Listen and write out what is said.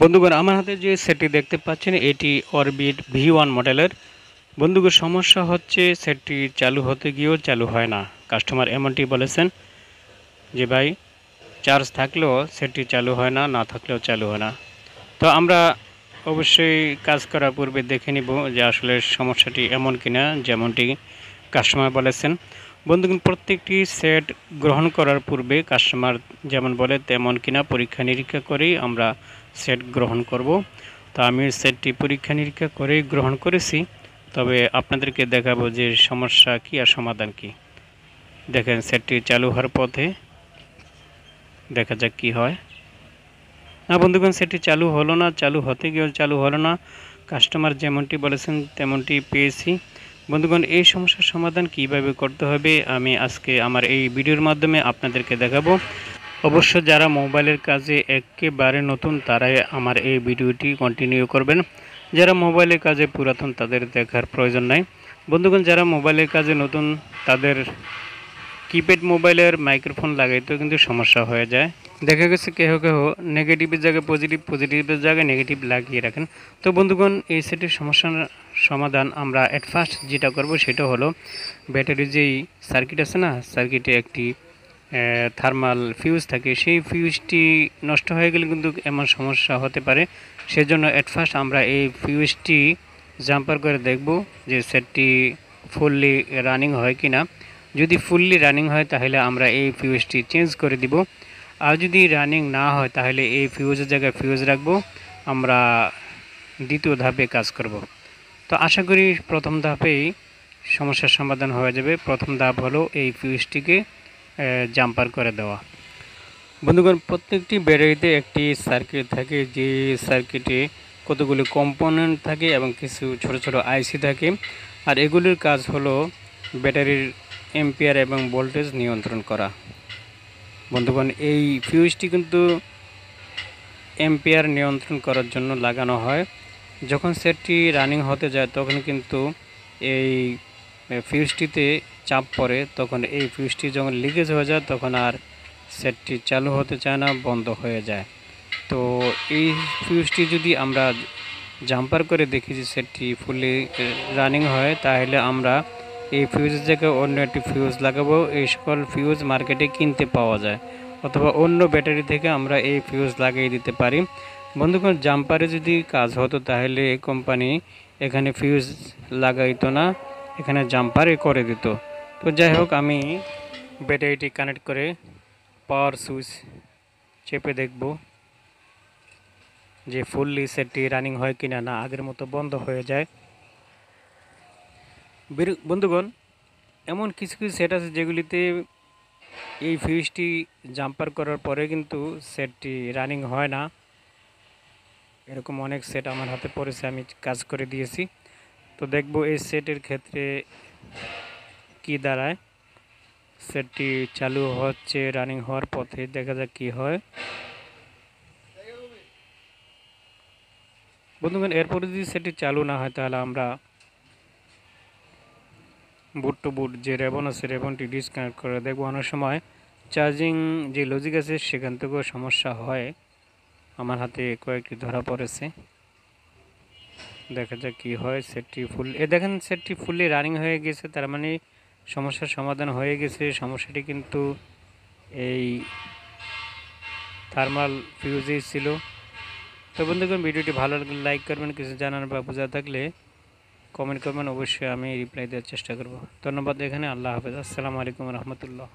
বন্ধুগণ, আমার হাতে যে সেটটি দেখতে পাচ্ছেন এটি অরবিট V1 মডেলের। বন্ধুগণ, সমস্যা হচ্ছে সেটটি চালু হতে গিয়েও চালু হয় না। কাস্টমার এমনটি বলেছেন যে ভাই, চার্জ থাকলেও সেটটি চালু হয় না, না থাকলেও চালু হয় না। তো আমরা অবশ্যই কাজ করার পূর্বে দেখে নিব যে আসলে সমস্যাটি এমন কিনা যেমনটি কাস্টমার বলেছেন। বন্ধুগণ, প্রত্যেকটি সেট গ্রহণ করার পূর্বে কাস্টমার যেমন বলে তেমন কিনা পরীক্ষা নিরীক্ষা করেই আমরা সেট গ্রহণ করব। তো আমি সেটটি পরীক্ষা নিরীক্ষা করেই গ্রহণ করেছি। তবে আপনাদেরকে দেখাবো যে সমস্যা কী আর সমাধান কী। দেখেন, সেটটি চালু হওয়ার পথে, দেখা যাক কী হয়। না বন্ধুগণ, সেটটি চালু হলো না, চালু হতে গিয়েও চালু হলো না। কাস্টমার যেমনটি বলেছেন তেমনটি পেয়েছি। বন্ধুগণ, এই সমস্যার সমাধান কিভাবে করতে হবে আমি আজকে আমার এই ভিডিওর মাধ্যমে আপনাদেরকে দেখাবো। অবশ্য যারা মোবাইলের কাজে একেবারে নতুন তারাই আমার এই ভিডিওটি কন্টিনিউ করবেন। যারা মোবাইলের কাজে পুরাতন তাদের দেখার প্রয়োজন নাই। বন্ধুগণ, যারা মোবাইলের কাজে নতুন তাদের কিপ্যাড মোবাইলের মাইক্রোফোন লাগাইতেও কিন্তু সমস্যা হয়ে যায়। দেখা গেছে কেহ কেহ নেগেটিভের জায়গায় পজিটিভ, পজিটিভের জায়গায় নেগেটিভ লাগিয়ে রাখেন। তো বন্ধুগণ, এই সেটের সমস্যার সমাধান আমরা অ্যাট ফার্স্ট যেটা করব সেটা হলো ব্যাটারির যেই সার্কিট আছে না, সার্কিটে একটি থার্মাল ফিউজ থাকে, সেই ফিউজটি নষ্ট হয়ে গেলে কিন্তু এমন সমস্যা হতে পারে। সেজন্য অ্যাট ফার্স্ট আমরা এই ফিউজটি জাম্পার করে দেখব যে সেটটি ফুললি রানিং হয় কি না। যদি ফুললি রানিং হয় তাহলে আমরা এই ফিউজটি চেঞ্জ করে দিব। আর যদি রানিং না হয় তাহলে এই ফিউজের জায়গায় ফিউজ রাখবো। আমরা দ্বিতীয় ধাপে কাজ করব। তো আশা করি প্রথম ধাপেই সমস্যার সমাধান হয়ে যাবে। প্রথম ধাপ হলো এই ফিউজটিকে জাম্পার করে দেওয়া। বন্ধুগণ, প্রত্যেকটি ব্যাটারিতে একটি সার্কিট থাকে, যে সার্কিটে কতগুলি কম্পোনেন্ট থাকে এবং কিছু ছোট ছোট আইসি থাকে। আর এগুলির কাজ হলো ব্যাটারির এম্পিয়ার এবং ভোল্টেজ নিয়ন্ত্রণ করা। বন্ধুগণ, এই ফিউজটি কিন্তু এম্পিয়ার নিয়ন্ত্রণ করার জন্য লাগানো হয়। যখন সেটটি রানিং হতে যায় তখন কিন্তু এই ফিউজটিতে চাপ পড়ে, তখন এই ফিউজটি যখন লিকেজ হয়ে যায় তখন আর সেটটি চালু হতে চায় না, বন্ধ হয়ে যায়। তো এই ফিউজটি যদি আমরা জাম্পার করে দেখি যে সেটটি ফুলি রানিং হয়, তাহলে আমরা এই ফিউজের জায়গায় অন্য একটি ফিউজ লাগাবো। এই সকল ফিউজ মার্কেটে কিনতে পাওয়া যায়, অথবা অন্য ব্যাটারি থেকে আমরা এই ফিউজ লাগিয়ে দিতে পারি। বন্ধুগণ, জাম্পারে যদি কাজ হতো তাহলে কোম্পানি এখানে ফিউজ লাগাইতো না, এখানে জাম্পারে করে দিত। তো যাই হোক, আমি ব্যাটারিটি কানেক্ট করে পাওয়ার সুইচ চেপে দেখব যে ফুললি সেটটি রানিং হয় কিনা, না আগের মতো বন্ধ হয়ে যায়। বন্ধুগণ, এমন কিছু কিছু সেট আছে যেগুলিতে এই ফিউজটি জাম্পার করার পরে কিন্তু সেটটি রানিং হয় না। এরকম অনেক সেট আমার হাতে পড়েছে, আমি কাজ করে দিয়েছি। তো দেখব এই সেটের ক্ষেত্রে কি দাঁড়ায়। সেটটি চালু হচ্ছে, রানিং হওয়ার পথে, দেখা যাক কি হয়। বন্ধুগণ, এরপরে যদি সেটটি চালু না হয় তাহলে আমরা বুট টু বুট যে রেবন আছে রেবনটি ডিসকানেক্ট করে দেখব। অনেক সময় চার্জিং যে লজিক আছে সেখান থেকেও সমস্যা হয়। আমার হাতে কয়েকটি ধরা পড়েছে, দেখা যাক কি হয়। সেটটি দেখেন সেটটি ফুললি রানিং হয়ে গেছে, তার মানে সমস্যার সমাধান হয়ে গেছে। সমস্যাটি কিন্তু এই থার্মাল ফিউজেই ছিল। তো বন্ধুগণ, ভিডিওটি ভালো লাগলে লাইক করবেন, কিছু জানার বা বোঝা থাকলে কমেন্ট করবেন, অবশ্যই আমি রিপ্লাই দেওয়ার চেষ্টা করব। ধন্যবাদ। এখানে আল্লাহ হাফেজ। আসসালামু আলাইকুম রহমতুল্লাহ।